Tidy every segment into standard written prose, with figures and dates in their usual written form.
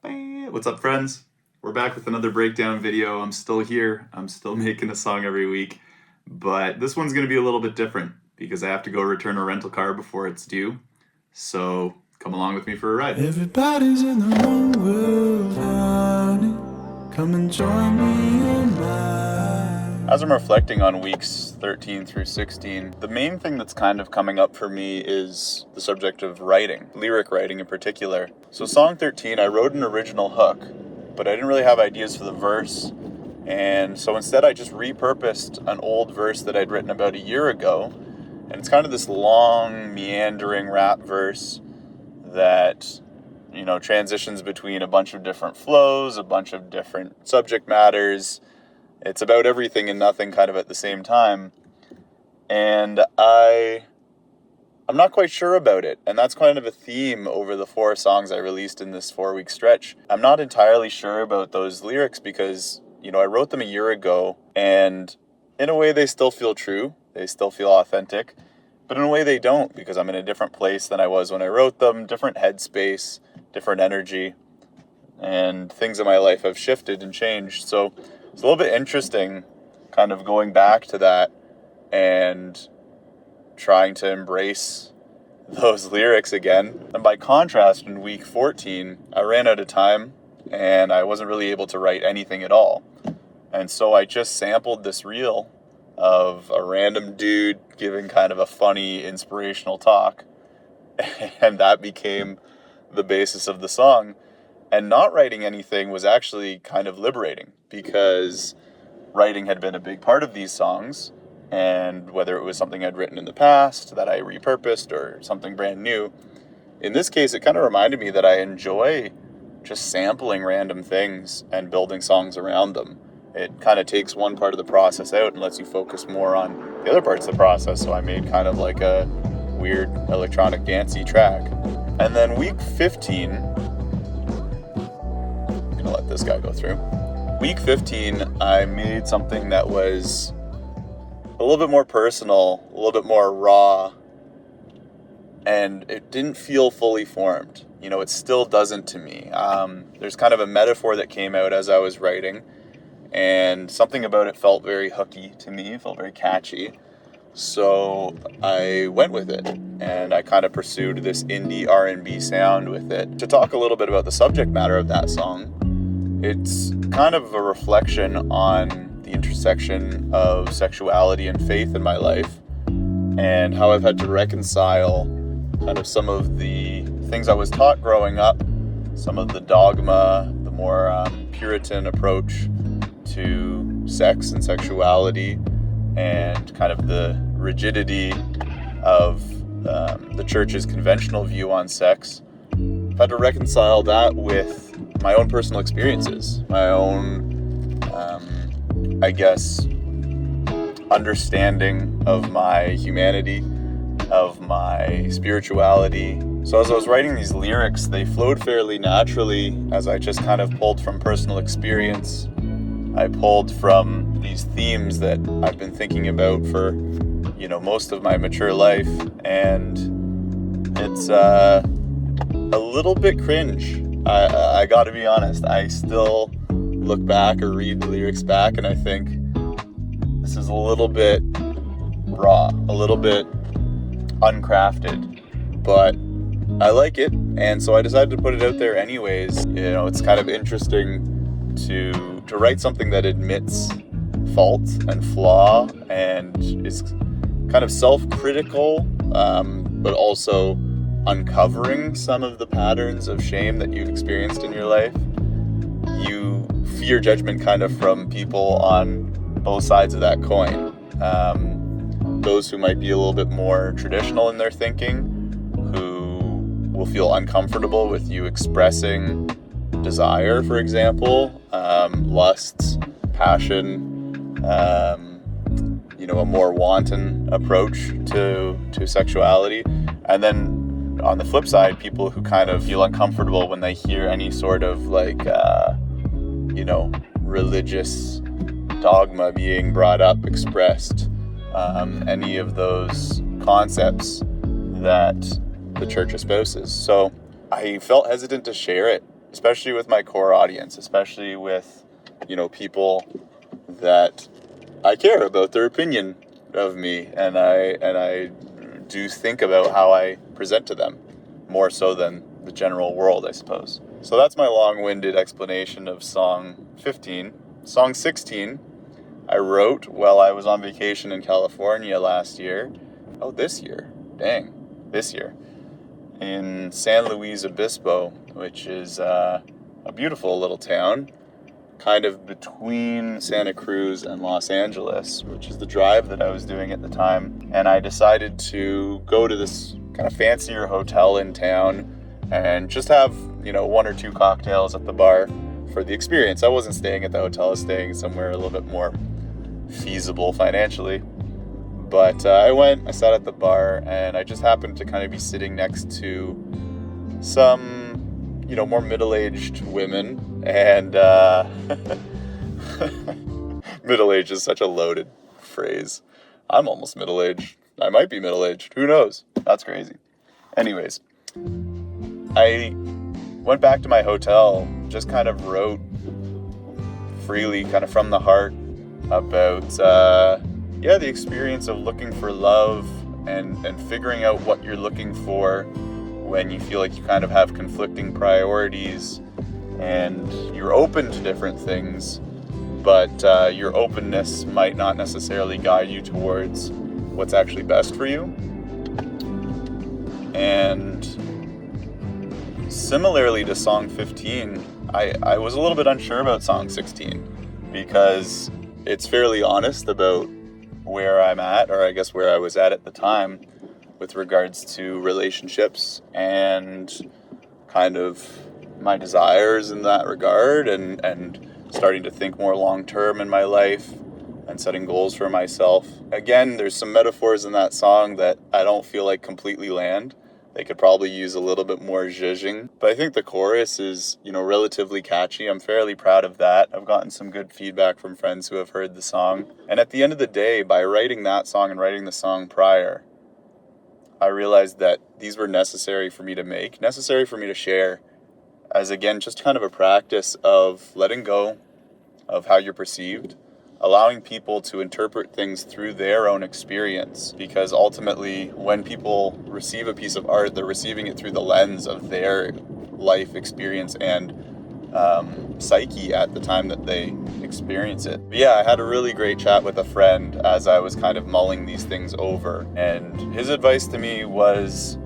Hey, what's up, friends? We're back with another breakdown video. I'm still here. I'm still making a song every week, but this one's going to be a little bit different because I have to go return a rental car before it's due. So come along with me for a ride. Everybody's in the wrong world, honey. Come and join me in mine. As I'm reflecting on weeks 13 through 16, the main thing that's kind of coming up for me is the subject of writing, lyric writing in particular. So song 13, I wrote an original hook, but I didn't really have ideas for the verse. And so instead I just repurposed an old verse that I'd written about a year ago. And it's kind of this long, meandering rap verse that, transitions between a bunch of different flows, a bunch of different subject matters. It's about everything and nothing kind of at the same time. And I'm not quite sure about it. And that's kind of a theme over the 4 songs I released in this 4-week stretch. I'm not entirely sure about those lyrics because, I wrote them a year ago, and in a way they still feel true. They still feel authentic. But in a way they don't, because I'm in a different place than I was when I wrote them, different headspace, different energy, and things in my life have shifted and changed. So it's a little bit interesting kind of going back to that and trying to embrace those lyrics again. And by contrast, in week 14, I ran out of time and I wasn't really able to write anything at all. And so I just sampled this reel of a random dude giving kind of a funny, inspirational talk. And that became the basis of the song. And not writing anything was actually kind of liberating because writing had been a big part of these songs. And whether it was something I'd written in the past that I repurposed or something brand new, in this case, it kind of reminded me that I enjoy just sampling random things and building songs around them. It kind of takes one part of the process out and lets you focus more on the other parts of the process. So I made kind of like a weird electronic dancey track. And then week 15, I'm gonna let this guy go through. Week 15, I made something that was a little bit more personal, a little bit more raw, and it didn't feel fully formed. It still doesn't to me. There's kind of a metaphor that came out as I was writing, and something about it felt very hooky to me, it felt very catchy. So I went with it, and I kind of pursued this indie R&B sound with it. To talk a little bit about the subject matter of that song, it's kind of a reflection on the intersection of sexuality and faith in my life, and how I've had to reconcile kind of some of the things I was taught growing up, some of the dogma, the more Puritan approach to sex and sexuality, and kind of the rigidity of the church's conventional view on sex. I've had to reconcile that with my own personal experiences, my own, understanding of my humanity, of my spirituality. So as I was writing these lyrics, they flowed fairly naturally as I just kind of pulled from personal experience. I pulled from these themes that I've been thinking about for, most of my mature life. And it's a little bit cringe. I gotta be honest. I still look back or read the lyrics back and I think this is a little bit raw, a little bit uncrafted, but I like it. And so I decided to put it out there anyways. It's kind of interesting to write something that admits fault and flaw and is kind of self-critical, but also uncovering some of the patterns of shame that you've experienced in your life. You fear judgment kind of from people on both sides of that coin. Those who might be a little bit more traditional in their thinking, who will feel uncomfortable with you expressing desire, for example, lusts, passion, a more wanton approach to sexuality. And then on the flip side, people who kind of feel uncomfortable when they hear any sort of religious dogma being brought up, expressed, any of those concepts that the church espouses. So I felt hesitant to share it especially with my core audience, especially with, people that I care about their opinion of me, and I do think about how I present to them more so than the general world, I suppose. So that's my long-winded explanation of song 15. Song 16, I wrote while I was on vacation in California last year. Oh, this year. Dang. This year. In San Luis Obispo, which is a beautiful little town, kind of between Santa Cruz and Los Angeles, which is the drive that I was doing at the time. And I decided to go to this kind of fancier hotel in town and just have, one or two cocktails at the bar for the experience. I wasn't staying at the hotel, I was staying somewhere a little bit more feasible financially. But I sat at the bar, and I just happened to kind of be sitting next to some, more middle-aged women, and middle-aged is such a loaded phrase. I'm almost middle-aged. I might be middle-aged. Who knows? That's crazy. Anyways, I went back to my hotel, just kind of wrote freely, kind of from the heart, about the experience of looking for love and figuring out what you're looking for when you feel like you kind of have conflicting priorities and you're open to different things, but your openness might not necessarily guide you towards what's actually best for you. And similarly to song 15, I was a little bit unsure about song 16 because it's fairly honest about where I'm at, or I guess where I was at the time, with regards to relationships and kind of my desires in that regard, and starting to think more long-term in my life and setting goals for myself. Again, there's some metaphors in that song that I don't feel like completely land. They could probably use a little bit more zhuzhing. But I think the chorus is, relatively catchy. I'm fairly proud of that. I've gotten some good feedback from friends who have heard the song. And at the end of the day, by writing that song and writing the song prior, I realized that these were necessary for me to make, necessary for me to share, as again, just kind of a practice of letting go of how you're perceived, allowing people to interpret things through their own experience, because ultimately when people receive a piece of art, they're receiving it through the lens of their life experience and psyche at the time that they experience it. But yeah, I had a really great chat with a friend as I was kind of mulling these things over, and his advice to me was,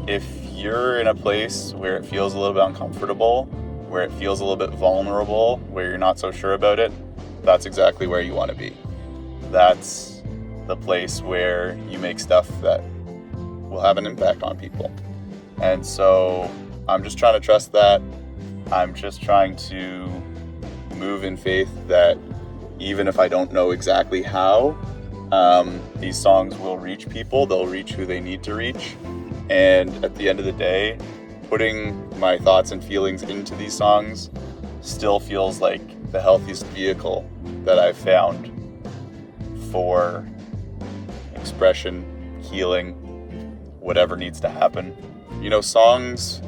if you're in a place where it feels a little bit uncomfortable, where it feels a little bit vulnerable, where you're not so sure about it, that's exactly where you want to be. That's the place where you make stuff that will have an impact on people. And so I'm just trying to trust that. I'm just trying to move in faith that even if I don't know exactly how, these songs will reach people. They'll reach who they need to reach. And at the end of the day, putting my thoughts and feelings into these songs still feels like the healthiest vehicle that I've found for expression, healing, whatever needs to happen. Songs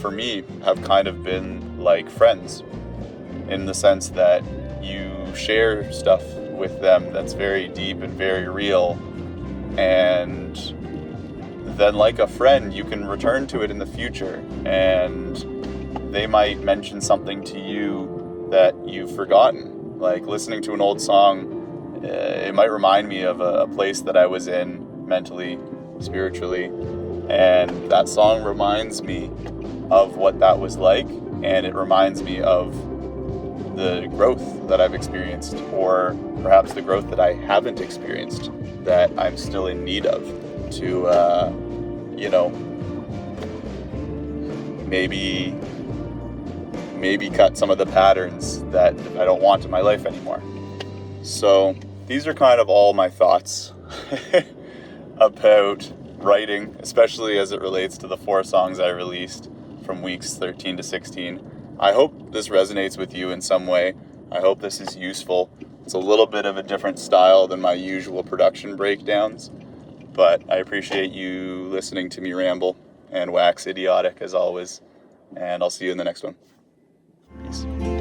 for me have kind of been like friends, in the sense that you share stuff with them that's very deep and very real, and then like a friend you can return to it in the future, and they might mention something to you that you've forgotten. Like listening to an old song, it might remind me of a place that I was in mentally, spiritually, and that song reminds me of what that was like, and it reminds me of the growth that I've experienced, or perhaps the growth that I haven't experienced that I'm still in need of to, maybe cut some of the patterns that I don't want in my life anymore. So these are kind of all my thoughts about writing, especially as it relates to the 4 songs I released from weeks 13 to 16. I hope this resonates with you in some way. I hope this is useful. It's a little bit of a different style than my usual production breakdowns, but I appreciate you listening to me ramble and wax idiotic as always, and I'll see you in the next one. Peace.